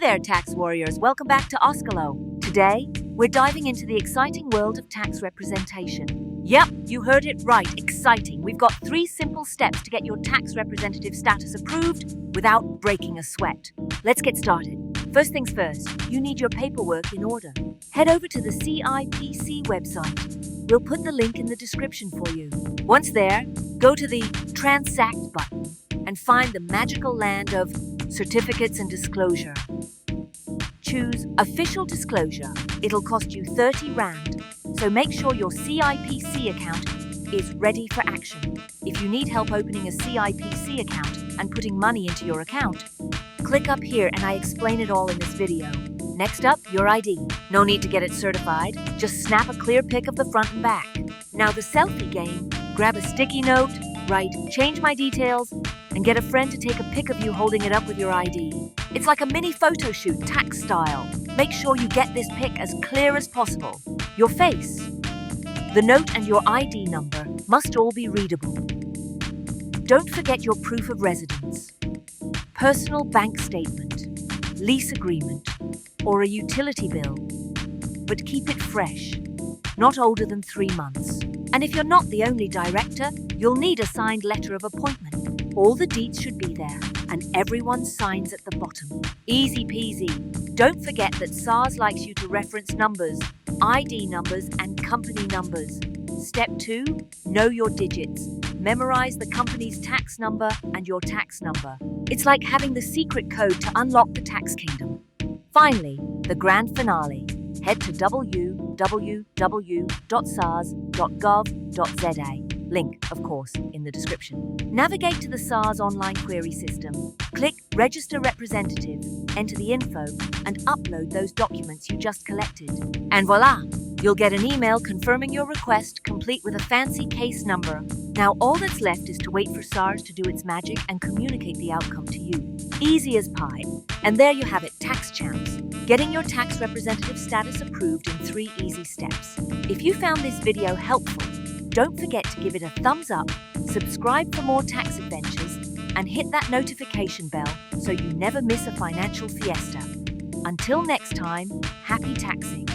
there, tax warriors. Welcome back to Oscalo. Today, we're diving into the exciting world of tax representation. Yep, you heard it right, exciting. We've got 3 simple steps to get your tax representative status approved without breaking a sweat. Let's get started. First things first, you need your paperwork in order. Head over to the CIBC website. We'll put the link in the description for you. Once there, go to the Transact button and find the magical land of certificates and disclosure. Choose Official Disclosure. It'll cost you 30 Rand, so make sure your CIBC account is ready for action. If you need help opening a CIBC account and putting money into your account, click up here and I explain it all in this video. Next up, your ID. No need to get it certified, just snap a clear pic of the front and back. Now the selfie game, grab a sticky note, write "change my details," and get a friend to take a pic of you holding it up with your ID. It's like a mini photo shoot, tax style. Make sure you get this pic as clear as possible. Your face. The note and your ID number must all be readable. Don't forget your proof of residence, personal bank statement, lease agreement, or a utility bill. But keep it fresh, not older than 3 months. And if you're not the only director, you'll need a signed letter of appointment. All the deeds should be there, and everyone signs at the bottom. Easy peasy. Don't forget that SARS likes you to reference numbers, ID numbers, and company numbers. Step 2, know your digits. Memorize the company's tax number and your tax number. It's like having the secret code to unlock the tax kingdom. Finally, the grand finale. Head to www.sars.gov.za. Link, of course, in the description. Navigate to the SARS online query system. Click Register Representative, enter the info, and upload those documents you just collected. And voila! You'll get an email confirming your request, complete with a fancy case number. Now all that's left is to wait for SARS to do its magic and communicate the outcome to you. Easy as pie. And there you have it, tax champs. Getting your tax representative status approved in 3 easy steps. If you found this video helpful, don't forget to give it a thumbs up, subscribe for more tax adventures, and hit that notification bell so you never miss a financial fiesta. Until next time, happy taxing!